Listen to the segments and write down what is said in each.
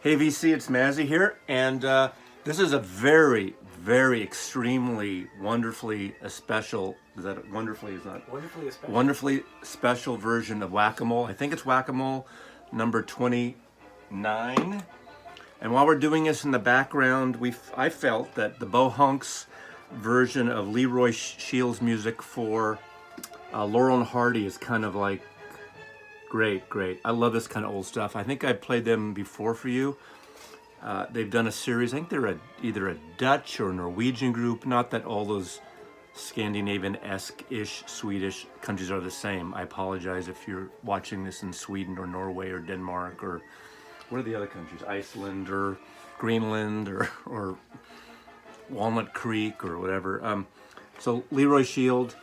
Hey VC, it's Mazzy here, and this is a very, very extremely, wonderfully a special. Is that wonderfully? Is not wonderfully special version of whack-a-ole. I think it's whack-a-ole number 29. And while we're doing this in the background, I felt that the Bohunks version of Leroy Shields' music for Laurel and Hardy is kind of like great. I love this kind of old stuff. I think I played them before for you. They've done a series. I think they're either a Dutch or Norwegian group. Not that all those Scandinavian-esque-ish Swedish countries are the same. I apologize if you're watching this in Sweden or Norway or Denmark or what are the other countries? Iceland or Greenland or Walnut Creek or whatever. So Leroy Shield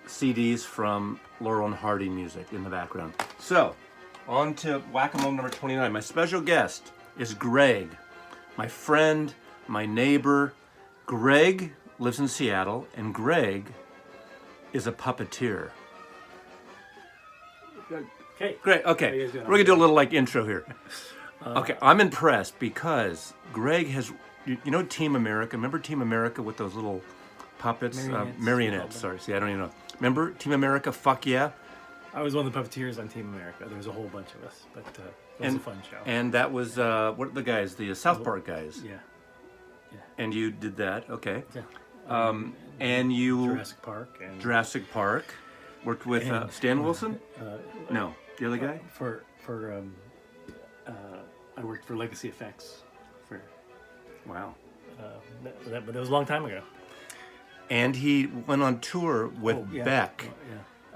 CDs from Laurel and Hardy music in the background. So, on to whack-a-mole number 29. My special guest is Greg, my friend, my neighbor. Greg lives in Seattle, and Greg is a puppeteer. Okay. Great. Okay. We're going to do a little intro here. Okay. I'm impressed because Greg has, you know Team America? Remember Team America with those little puppets? Marionettes. Sorry. See, I don't even know. Remember Team America? Fuck yeah. I was one of the puppeteers on Team America. There was a whole bunch of us, but it was a fun show. And that was, what are the guys? The South Park guys. Yeah. And you did that. Okay. Yeah. And you... Jurassic Park. Worked with Stan Wilson? No. The other guy? I worked for Legacy Effects. Wow. But that was a long time ago. And he went on tour with Beck.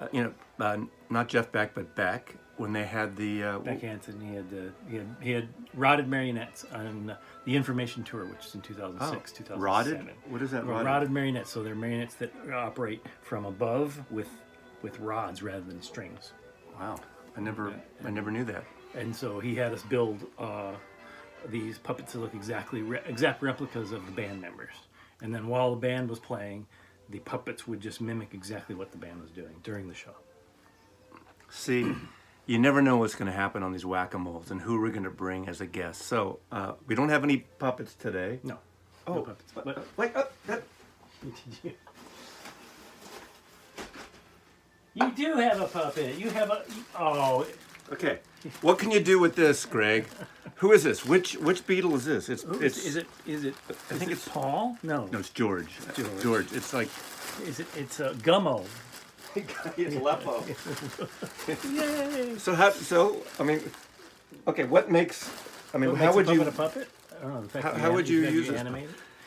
Oh, yeah. Not Jeff Beck, but Beck. When they had the Beck Hansen, he had rotted marionettes on the Information Tour, which is in 2006, 2007. Rotted? What is that? Rotted marionettes. So they're marionettes that operate from above with rods rather than strings. Wow, I never knew that. And so he had us build these puppets that look exact replicas of the band members. And then while the band was playing, the puppets would just mimic exactly what the band was doing during the show. See, you never know what's going to happen on these whack-a-moles and who we're going to bring as a guest. So we don't have any puppets today. No. Oh, no puppets. But You do have a puppet. You have a... Oh. Okay. What can you do with this, Greg? Who is this? Which Beatle is this? Is it? I think it's Paul. No, it's George. George. It's like. It's Gummo. It's Leppo. Yay! So I mean, okay. What makes? I mean, how would you? A puppet? I don't know. How would you use this?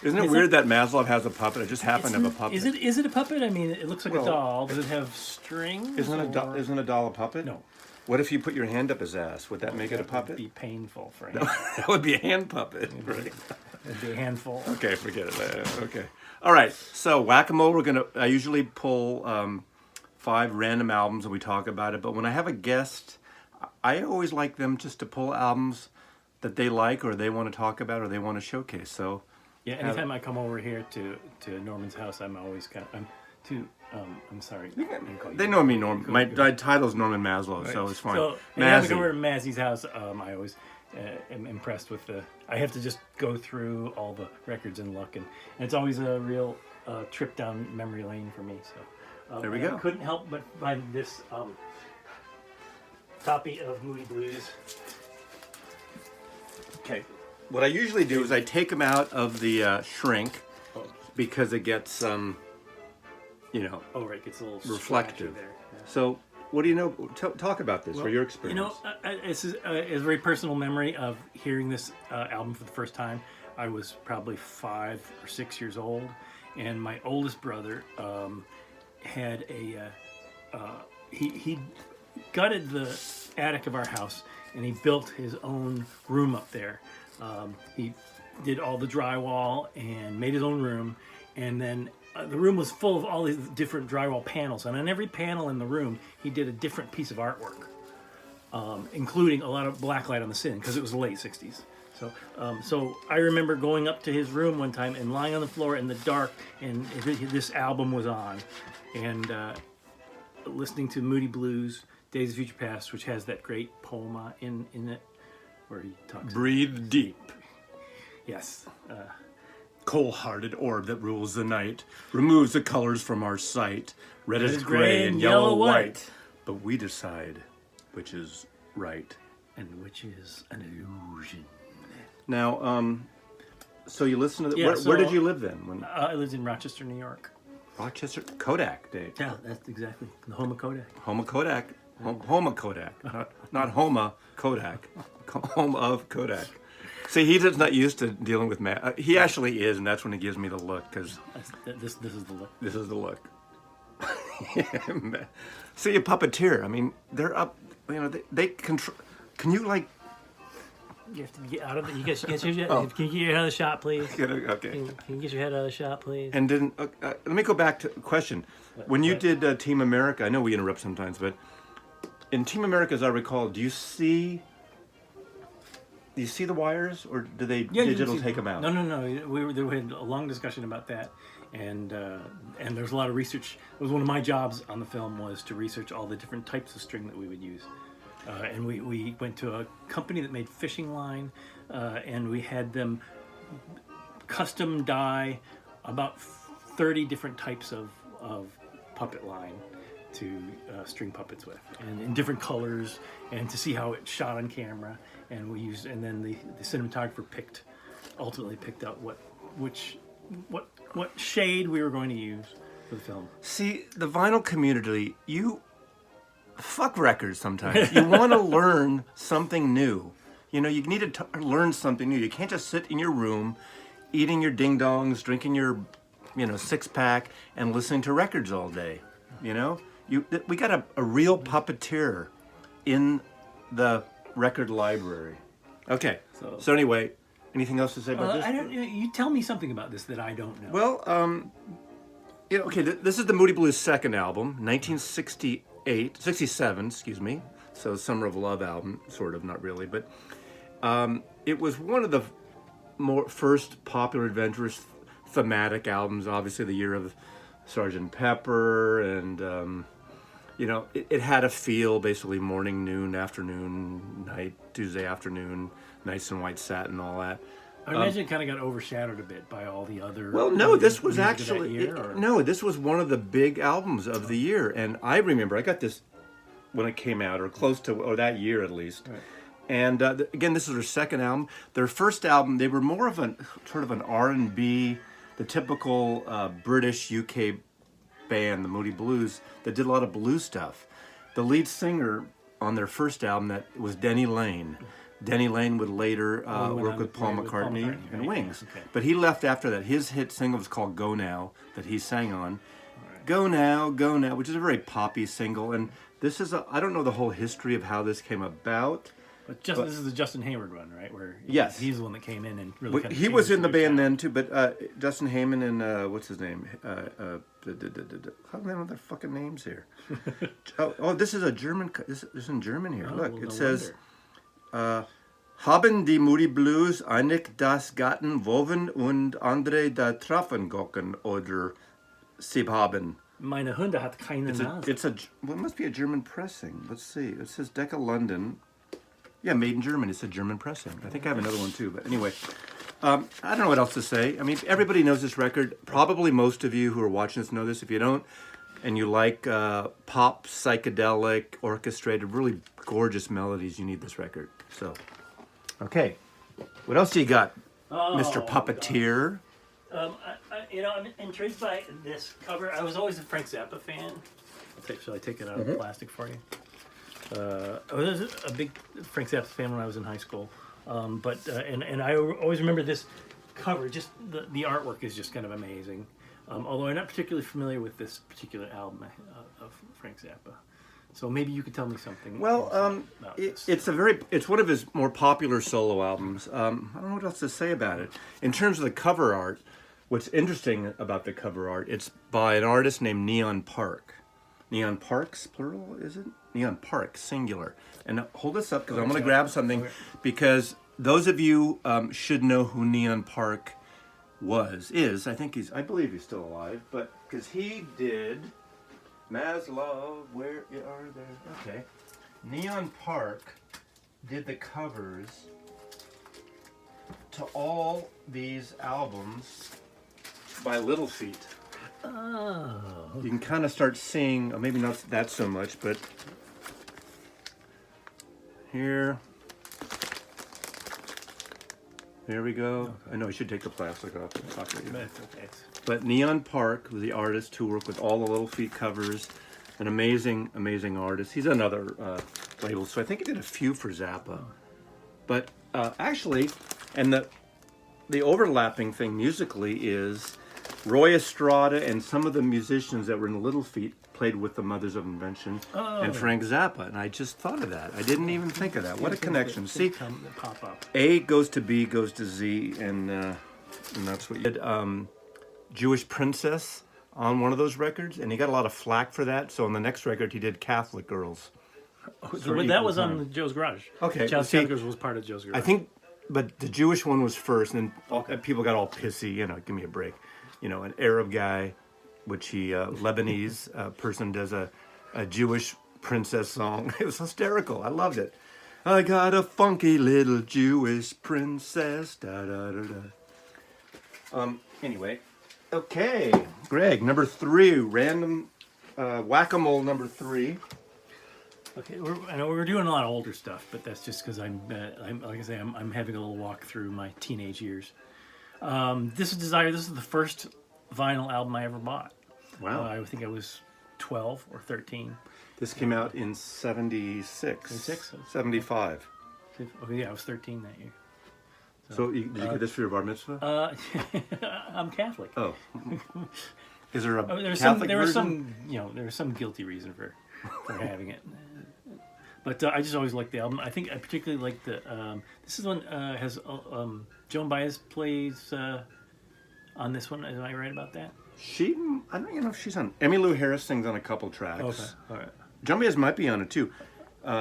Isn't it weird that Maslow has a puppet? I just happen to have a puppet. Is it a puppet? I mean, it looks like a doll. Does it have strings? Isn't a doll a puppet? No. What if you put your hand up his ass? Would that make it a puppet? That would be painful for him. That would be a hand puppet. Right? It'd be a handful. Okay, forget it. Okay. All right. So whack-a-mole, I usually pull 5 random albums and we talk about it. But when I have a guest, I always like them just to pull albums that they like or they want to talk about or they want to showcase. So yeah, anytime I come over here to Norman's house, I'm always I'm sorry. They know me, Norman. My title's Norman Maslow, right. So it's fine. So anytime I come over to Mazzy's house, I always am impressed with I have to just go through all the records and look, and it's always a real trip down memory lane for me. So there we go. I couldn't help but find this copy of Moody Blues. Okay. What I usually do is I take them out of the shrink because it gets right, gets a little reflective there. Yeah. So, what do you know? Talk about this for your experience. This is a very personal memory of hearing this album for the first time. I was probably 5 or 6 years old, and my oldest brother had he gutted the attic of our house, and he built his own room up there. He did all the drywall and made his own room, and then the room was full of all these different drywall panels, and on every panel in the room, he did a different piece of artwork, including a lot of blacklight on the ceiling, because it was the late 60s. So I remember going up to his room one time and lying on the floor in the dark, and this album was on, and listening to Moody Blues, Days of Future Past, which has that great poem in it. where he talks. Breathe deep. Yes. Cold-hearted orb that rules the night, removes the colors from our sight. Red is gray and yellow yellow white. white. But we decide which is right. And which is an illusion. Now, so you listen to the, Yeah, where did you live then? When I lived in Rochester, New York. Rochester, Kodak Day. Yeah, that's exactly the home of Kodak. Home of Kodak. Home of Kodak. Not Homa, Kodak. Home of Kodak. See, he's just not used to dealing with math. He actually is, and that's when he gives me the look, because This is the look. this is the look. See, a puppeteer. I mean, they're up. You know, they control. Can you like? You have to get out of the. Can you get your head out of the shot, please? Okay. Can you get your head out of the shot, please? And then let me go back to a question. When you did Team America, I know we interrupt sometimes, but in Team America, as I recall, do you see the wires, or do they digital take them out? No. We had a long discussion about that, and there's a lot of research. It was one of my jobs on the film was to research all the different types of string that we would use. And we went to a company that made fishing line, and we had them custom dye about 30 different types of puppet line to string puppets with, and in different colors, and to see how it shot on camera. And we used, and then the cinematographer ultimately picked out what shade we were going to use for the film. See, the vinyl community, you fuck records sometimes. You want to learn something new. You know, you need to learn something new. You can't just sit in your room, eating your ding-dongs, drinking your, six-pack, and listening to records all day. You know? We got a real puppeteer in the record library. Okay. So anyway, anything else to say about this? You tell me something about this that I don't know. Well, okay, this is the Moody Blues' second album, 1967, excuse me. So Summer of Love album, sort of, not really, but it was one of the first popular adventurous thematic albums. Obviously, the year of Sgt. Pepper, and it had a feel, basically morning, noon, afternoon, night, Tuesday afternoon, Nice and White Satin, all that. I imagine it kind of got overshadowed a bit by all the other. Well, no, this was actually no. This was one of the big albums of the year, and I remember I got this when it came out, or close to, or that year at least. Right. And again, this is their second album. Their first album, they were more of an R&B, the typical British UK band, the Moody Blues, that did a lot of blues stuff. The lead singer on their first album that was Denny Laine. Denny Laine would later work with Paul McCartney and Wings. Okay. But he left after that. His hit single was called Go Now, that he sang on. Right. Go Now, which is a very poppy single. And this is, I don't know the whole history of how this came about. But this is the Justin Hayward one, right? Where yes. He's the one that came in and really kind of he was in the band then too, but Justin Hayman and what's his name? How many other fucking names here? This is a German. This is in German here. Look, it says, haben die Moody Blues einig das Gatten woven und andere da Trafen gocken oder sie haben. Meine Hunde hat keine Nase. It must be a German pressing. Let's see. It says Decca London. Yeah, made in Germany. It's a German pressing. I think I have another one too. But anyway, I don't know what else to say. I mean, everybody knows this record. Probably most of you who are watching this know this. If you don't, and you like pop, psychedelic, orchestrated, really gorgeous melodies, you need this record. So, okay. What else do you got, Mr. Puppeteer? I'm intrigued by this cover. I was always a Frank Zappa fan. Shall I take it out of the plastic for you? I was a big Frank Zappa fan when I was in high school, but I always remember this cover. Just the artwork is just kind of amazing. Although I'm not particularly familiar with this particular album of Frank Zappa, so maybe you could tell me something. Well, it's one of his more popular solo albums. I don't know what else to say about it. In terms of the cover art, what's interesting about the cover art, it's by an artist named Neon Park. Neon Parks, plural, is it? Neon Park, singular. And hold this up because I'm going to grab something because those of you should know who Neon Park is. I believe he's still alive, but because he did Maslow, where are there? Okay. Neon Park did the covers to all these albums by Little Feat. Oh. You can kind of start seeing, maybe not that so much, but here. There we go. Okay. I know I should take the plastic off. Okay. But Neon Park was the artist who worked with all the Little Feat covers. An amazing, amazing artist. He's on other labels, so I think he did a few for Zappa. But actually, and the overlapping thing musically is Roy Estrada and some of the musicians that were in the Little Feat played with the Mothers of Invention and Frank Zappa, and I just thought of that. I didn't even think of that. What a connection! See, pop up. A goes to B goes to Z, and that's what you did. Jewish Princess on one of those records, and he got a lot of flack for that. So on the next record, he did Catholic Girls. That was on Joe's Garage. Okay, Catholic Girls was part of Joe's Garage. I think, but the Jewish one was first, and people got all pissy. Give me a break. An Arab guy, which he Lebanese person does a Jewish princess song. It was hysterical. I loved it. I got a funky little Jewish princess. Da da da da. Anyway, okay, Greg, number 3, random whack-a-ole number 3. Okay, I know we're doing a lot of older stuff, but that's just because I'm like I say, I'm having a little walk through my teenage years. This is Desire. This is the first vinyl album I ever bought. Wow. I think I was 12 or 13. This came out in 76. 75. Okay, yeah, I was 13 that year. So did you get this for your bar mitzvah? I'm Catholic. Oh. Is there a There's Catholic there was version? there was some guilty reason for having it. But I just always liked the album. I think I particularly liked the. This is one has Joan Baez plays on this one. Am I right about that? I don't even know if she's on. Emmylou Harris sings on a couple tracks. Okay, all right. Joan Baez might be on it too.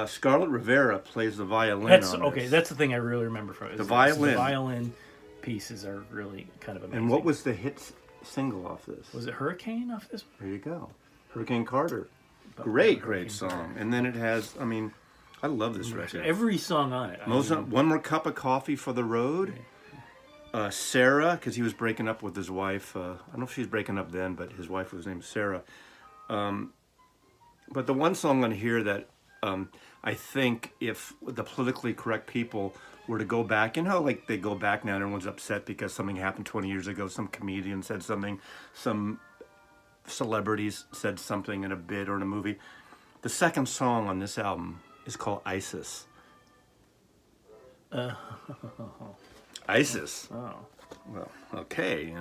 Scarlett Rivera plays the violin. That's the thing I really remember from it. The violin. The violin pieces are really kind of amazing. And what was the hit single off this? Was it Hurricane off this one? There you go. Hurricane Carter. Great song. And then it has, I love this record. Every song on it. One More Cup of Coffee for the Road. Sarah, because he was breaking up with his wife. I don't know if she's breaking up then, but his wife was named Sarah. But the one song on here that I think if the politically correct people were to go back, like they go back now and everyone's upset because something happened 20 years ago, some comedian said something, some celebrities said something in a bit or in a movie. The second song on this album is called ISIS. ISIS. Oh. Well, okay,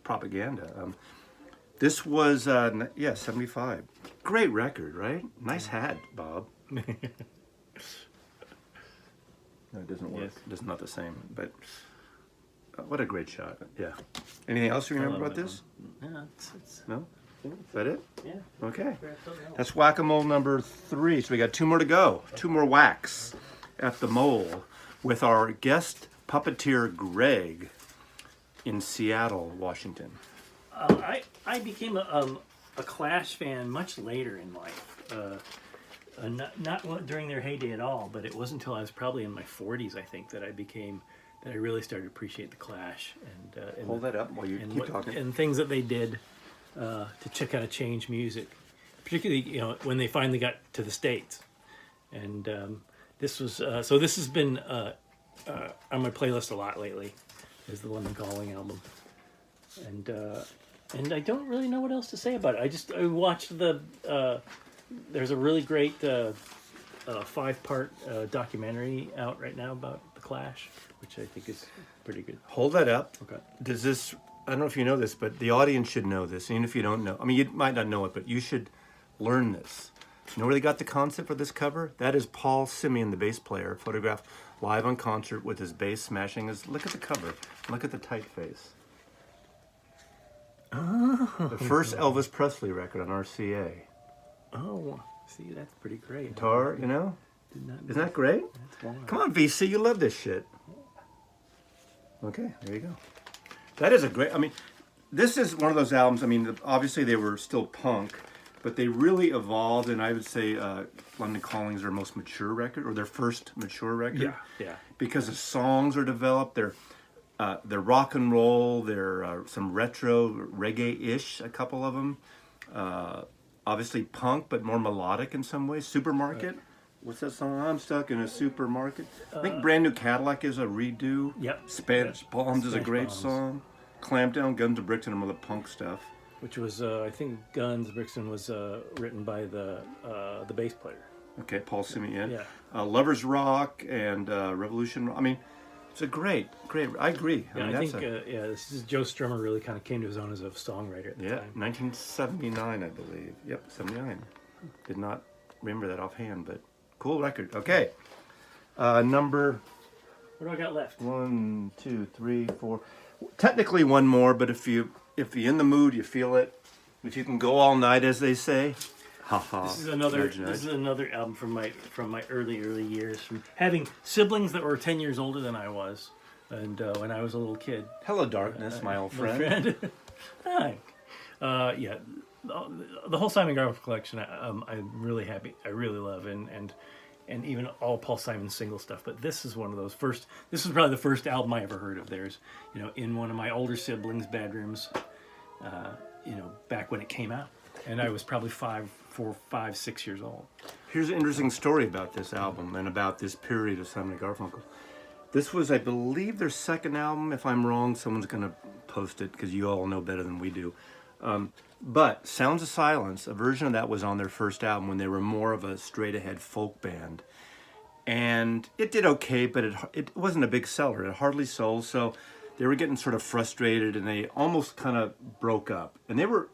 propaganda. This was, 75. Great record, right? Nice hat, Bob. No, it doesn't work. Yes. It's not the same, but what a great shot. Yeah. Anything else you remember about this? No, No? Is that it? Yeah. Okay. That's whack-a-mole number 3. So we got 2 more to go. 2 more whacks at the mole with our guest puppeteer Greg in Seattle, Washington. I became a Clash fan much later in life. Not during their heyday at all, but it wasn't until I was probably in my 40s, I think, that I really started to appreciate the Clash and Hold that up while you keep talking. And things that they did to kind of change music, particularly when they finally got to the States. And this was this has been on my playlist a lot lately, is the London Calling album, and I don't really know what else to say about it. I watched there's a really great 5-part documentary out right now about the Clash, which I think is pretty good. Hold that up. Okay. Does this, I don't know if you know this, but the audience should know this, even if you don't know. You might not know it, but you should learn this. You know where they got the concept for this cover? That is Paul Simeon, the bass player, photographed live on concert with his bass smashing his... Look at the cover. Look at the typeface. Oh. The first Elvis Presley record on RCA. Oh, see, that's pretty great. Guitar, Isn't that great? Come on, VC, you love this shit. Okay, there you go. That is a great... this is one of those albums, obviously they were still punk, but they really evolved, and I would say London Calling is their most mature record, or their first mature record. Yeah. Because the songs are developed. they're rock and roll. They're some retro reggae-ish. A couple of them. Obviously punk, but more melodic in some ways. Supermarket. What's that song? I'm stuck in a supermarket. I think Brand New Cadillac is a redo. Yep. Spanish Bombs is a Spanish great Bombs. song. Clamp Down, Guns of Brixton, and all the punk stuff. Which was, I think, Guns Brixton was written by the bass player. Okay, Paul Simeon. Yeah. Lovers Rock and Revolution. I mean, it's a great. I agree. Yeah, mean, I think this is Joe Strummer really kind of came to his own as a songwriter at the time. 1979, I believe. Yep, 79. Did not remember that offhand, but cool record. Okay, number. What do I got left? 1, 2, 3, 4. Technically one more, but if you're in the mood, you feel it. If you can go all night, as they say. Haha. This is another. Nudge, nudge. This is another album from my early years, from having siblings that were 10 years older than I was, and when I was a little kid. Hello, darkness, my old friend. Hi. Yeah, the whole Simon Garfunkel collection. I'm really happy. I really love, and even all Paul Simon single stuff. But this is one of those first. This is probably the first album I ever heard of theirs. You know, in one of my older siblings' bedrooms. You know, back when it came out, and I was probably 4, 5, 6 years old. Here's an interesting story about this album and about this period of Simon & Garfunkel. This was, I believe, their second album. If I'm wrong, someone's going to post it because you all know better than we do. But Sounds of Silence, a version of that was on their first album when they were more of a straight-ahead folk band. And it did okay, but it wasn't a big seller. It hardly sold, so they were getting sort of frustrated, and they almost kind of broke up. And they were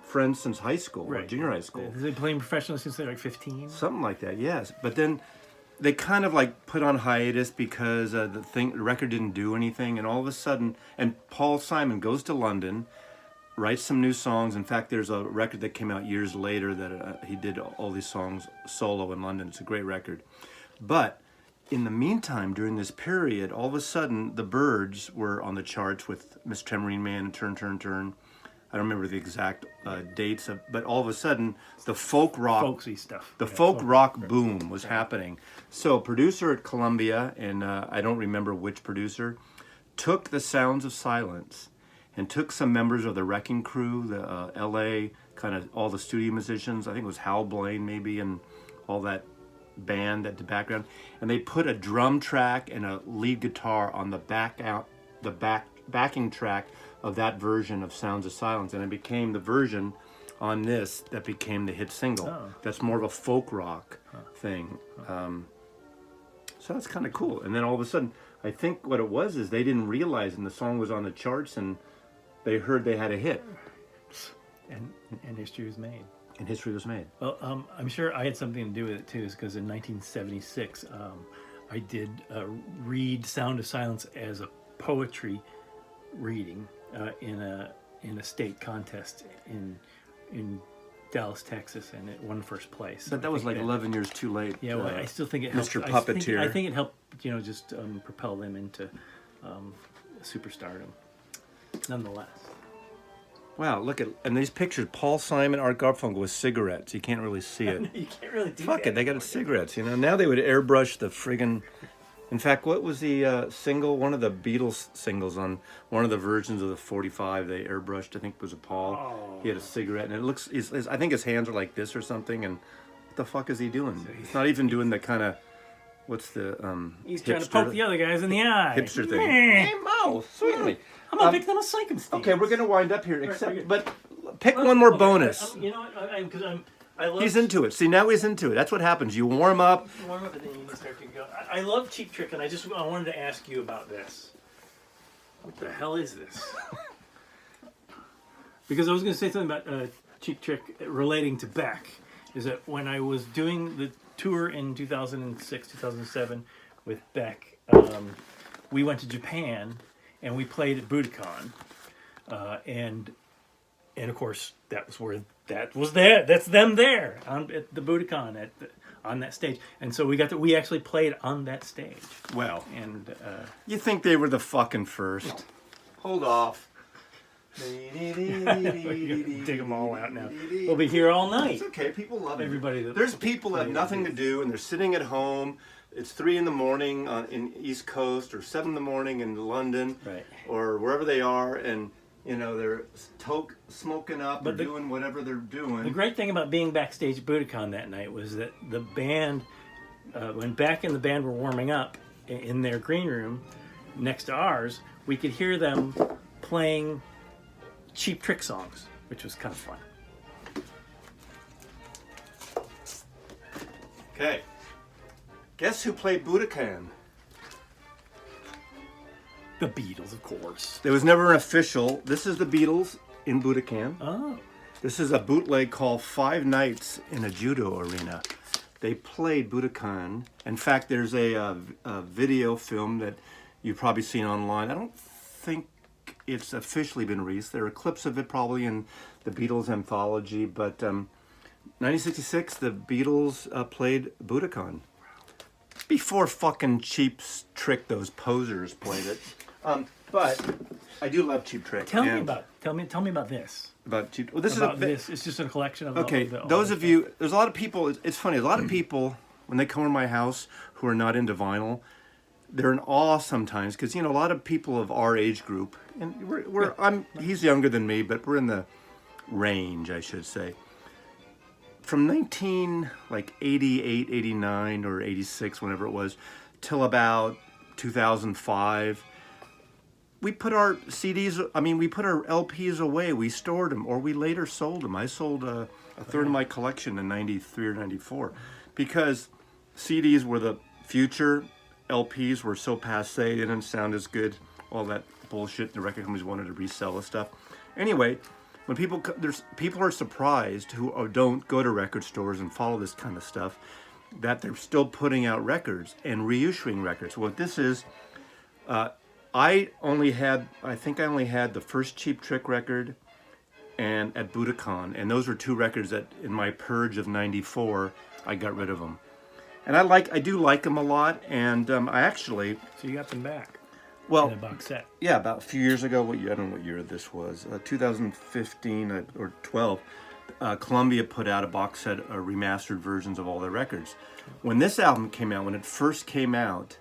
friends since high school, or junior high school. They've been playing professionally since they were like 15? Something like that, yes. But then they kind of like put on hiatus because the record didn't do anything, and all of a sudden, and Paul Simon goes to London, writes some new songs. In fact, there's a record that came out years later that he did all these songs solo in London. It's a great record. But in the meantime, during this period, all of a sudden, the Byrds were on the charts with Miss Tambourine Man and Turn, Turn, Turn. I don't remember the exact dates, but all of a sudden, the folk rock, folksy stuff. the folk rock boom was happening. So, a producer at Columbia, and I don't remember which producer, took the Sounds of Silence and took some members of the Wrecking Crew, the L.A., kind of all the studio musicians. I think it was Hal Blaine maybe, and all that band at the background, and they put a drum track and a lead guitar on the backing track of that version of Sounds of Silence, and it became the version on this that became the hit single. That's more of a folk rock thing. So that's kind of cool. And then all of a sudden, I think what it was is they didn't realize, and the song was on the charts, and they heard they had a hit. And history was made. And history was made. Well, I'm sure I had something to do with it too, because in 1976, I did read Sound of Silence as a poetry reading in a state contest in Dallas, Texas, and it won first place. But that was like 11 years too late. Yeah, well, I still think it helped. Mr. Puppeteer. I think it helped, just propel them into superstardom. Nonetheless. Wow, look at, and these pictures, Paul Simon, Art Garfunkel with cigarettes. You can't really see it. You can't really do Fuck that. it, they got cigarettes, Now they would airbrush the friggin'... In fact, what was the single, one of the Beatles singles on one of the versions of the 45 they airbrushed, I think it was a Paul. Oh. He had a cigarette, and it looks, I think his hands are like this or something, and what the fuck is he doing? He's not even doing the kind of, what's the, He's hipster, trying to poke the other guys in the eye. hipster thing. Meh. Hey, Mo, sweetly. I'm a victim of circumstance. Okay, we're going to wind up here, except, okay. but pick one more Okay, bonus. You know what? Because I love. He's into it. See, now he's into it. That's what happens. You warm up. Warm up and then you can start to go. I love Cheap Trick, and I wanted to ask you about this. What the hell is this? Because I was going to say something about Cheap Trick relating to Beck. Is that when I was doing the tour in 2006, 2007 with Beck, we went to Japan and we played at Budokan, and of course that's them there at the Budokan on that stage, and so we actually played on that stage. Well, And you think they were the fucking first? Hold off. dig them all out now. We'll be here all night. It's okay. People love it. Everybody. There's people that have nothing to do and they're sitting at home it's 3 in the morning in East Coast, or 7 in the morning in London, Right. or wherever they are, and they're smoking up or doing whatever they're doing. The great thing about being backstage at Budokan that night was that the band, when Beck and the band were warming up in their green room next to ours, we could hear them playing Cheap Trick songs, which was kind of fun. Okay. Guess who played Budokan? The Beatles, of course. There was never an official. This is the Beatles in Budokan. Oh. This is a bootleg called 5 Nights in a Judo Arena. They played Budokan. In fact, there's a video film that you've probably seen online. I don't think it's officially been released. There are clips of it probably in the Beatles anthology, but 1966, the Beatles played Budokan. Before fucking Cheap Trick, those posers played it. But I do love Cheap Trick. Tell me about this. About Cheap. Well, this this. It's just a collection of. Okay, those of you. There's a lot of people. It's funny. A lot of people when they come to my house who are not into vinyl, they're in awe sometimes because a lot of people of our age group, and he's younger than me, but we're in the range, I should say. From 1988, 89, or 86, whenever it was, till about 2005, we put our we put our LPs away. We stored them, or we later sold them. I sold a third of my collection in 93 or 94 because CDs were the future. LPs were so passé, they didn't sound as good. All that bullshit. The record companies wanted to resell the stuff. Anyway, when people are surprised who don't go to record stores and follow this kind of stuff, that they're still putting out records and reissuing records. What this is, I think I only had the first Cheap Trick record and at Budokan, and those were 2 records that in my purge of 94 I got rid of them. And I do like them a lot, and I actually. So you got them back. Well, in a box set. Yeah, about a few years ago. I don't know what year this was. 2015 or 12. Columbia put out a box set of remastered versions of all their records. When this album came out, when it first came out,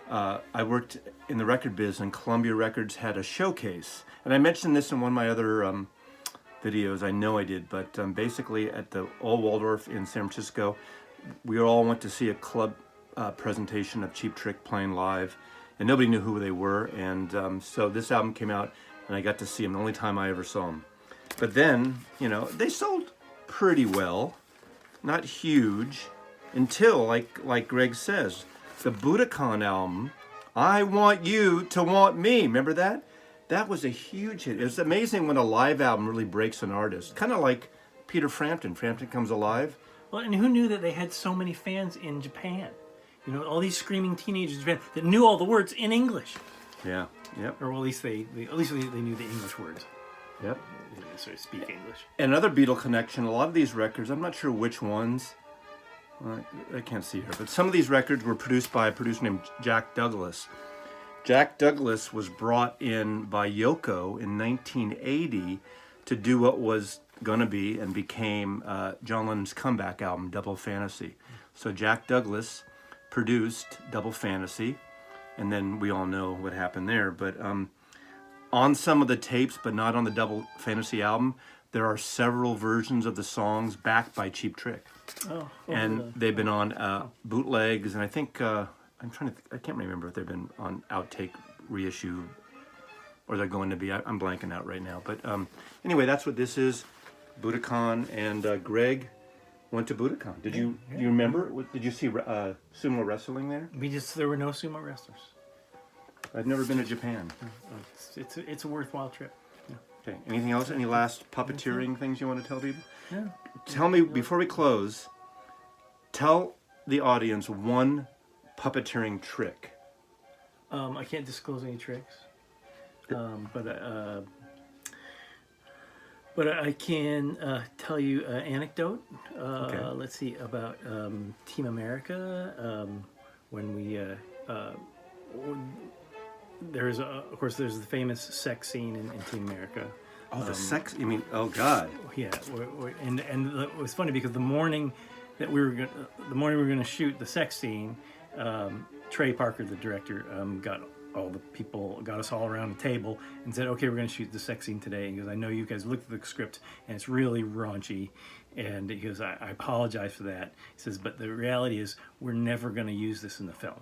I worked in the record biz, and Columbia Records had a showcase. And I mentioned this in one of my other videos. I know I did, but basically at the Old Waldorf in San Francisco, we all went to see a club presentation of Cheap Trick playing live, and nobody knew who they were. And so this album came out, and I got to see them. The only time I ever saw them. But then, they sold pretty well, not huge, until like Greg says, the Budokan album, I Want You to Want Me. Remember that? That was a huge hit. It's amazing when a live album really breaks an artist. Kind of like Peter Frampton. Frampton Comes Alive. Well, and who knew that they had so many fans in Japan? All these screaming teenagers in Japan that knew all the words in English. Yeah. Yep. Or well, at least they knew the English words. Yep. They didn't necessarily speak English. And another Beatle connection. A lot of these records, I'm not sure which ones. I can't see here, but some of these records were produced by a producer named Jack Douglas. Jack Douglas was brought in by Yoko in 1980 to do what was going to be and became John Lennon's comeback album, Double Fantasy. So Jack Douglas produced Double Fantasy, and then we all know what happened there. But on some of the tapes, but not on the Double Fantasy album, there are several versions of the songs backed by Cheap Trick. And they've been on bootlegs, and I think I can't remember if they've been on outtake reissue, or they're going to be. I'm blanking out right now. But anyway, that's what this is, Budokan, and Greg went to Budokan. Did you remember? Did you see sumo wrestling there? There were no sumo wrestlers. I've never been to Japan. It's a worthwhile trip. Yeah. Okay. Anything else? Any last puppeteering things you want to tell people? Yeah. Tell me before we close. Tell the audience one puppeteering trick. I can't disclose any tricks, but I can tell you an anecdote. Okay. Let's see about Team America when we. There's the famous sex scene in Team America. Oh, the sex? You mean? Oh God. Yeah, and it was funny because the morning we were going to shoot the sex scene, Trey Parker, the director, got us all around the table and said, okay, we're going to shoot the sex scene today. And he goes, I know you guys looked at the script and it's really raunchy. And he goes, I apologize for that. He says, but the reality is we're never going to use this in the film.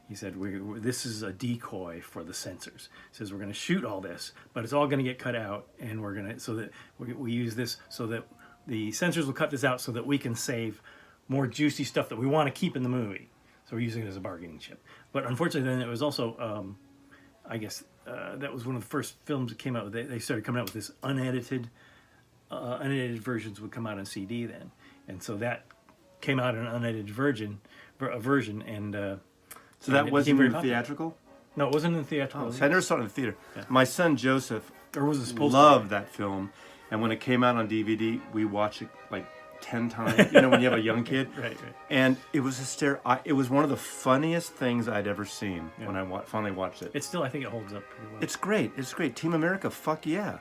He said, this is a decoy for the censors. He says, we're going to shoot all this, but it's all going to get cut out. And we're going to, so that we use this so that the censors will cut this out so that we can save more juicy stuff that we want to keep in the movie. So we're using it as a bargaining chip. But unfortunately, then it was also, I guess, that was one of the first films that came out. They started coming out with this unedited versions would come out on CD then. And so that came out in an unedited version. And so that it wasn't became in very theatrical? no, it wasn't in theatrical. Oh, so I never saw it in the theater. Yeah. My son Joseph Or was it supposed loved that film. And when it came out on DVD, we watched it like 10 times, you know, when you have a young kid. Right. And it was hysterical. It was one of the funniest things I'd ever seen when I finally watched it. It's still, I think it holds up pretty well. It's great. It's great. Team America, fuck yeah.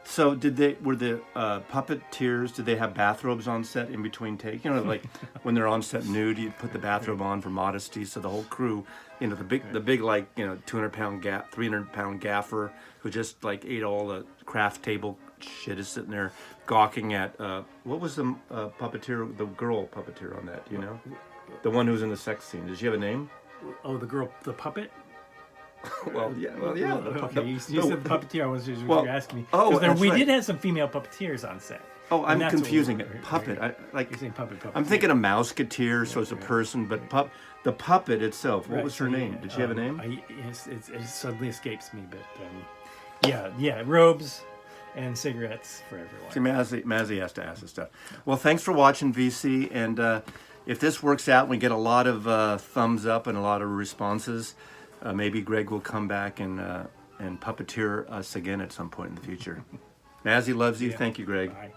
So were the puppeteers, did they have bathrobes on set in between takes? You know, like when they're on set nude, you put the bathrobe on for modesty. So the whole crew, you know, the big like, you know, 300-pound gaffer who just like ate all the craft table shit is sitting there gawking at, what was the puppeteer, the girl puppeteer on that, do you know? The one who was in the sex scene. Did she have a name? Oh, the girl, the puppet? Well, yeah. Okay, you said the puppeteer. I was just Well, you're asking me. oh, 'Cause that's we right. did have some female puppeteers on set. Oh, I'm And that's what confusing we- it. right, Puppet. right. You're saying puppet. I'm thinking a mouseketeer, so it's a person, but the puppet itself. What Right, was her so, name? Did she have a name? It suddenly escapes me, but yeah, robes and cigarettes for everyone. See, Mazzy has to ask this stuff. Well, thanks for watching, VC, and if this works out and we get a lot of thumbs up and a lot of responses, maybe Greg will come back and puppeteer us again at some point in the future. Mazzy loves you. Yeah. Thank you, Greg. Bye.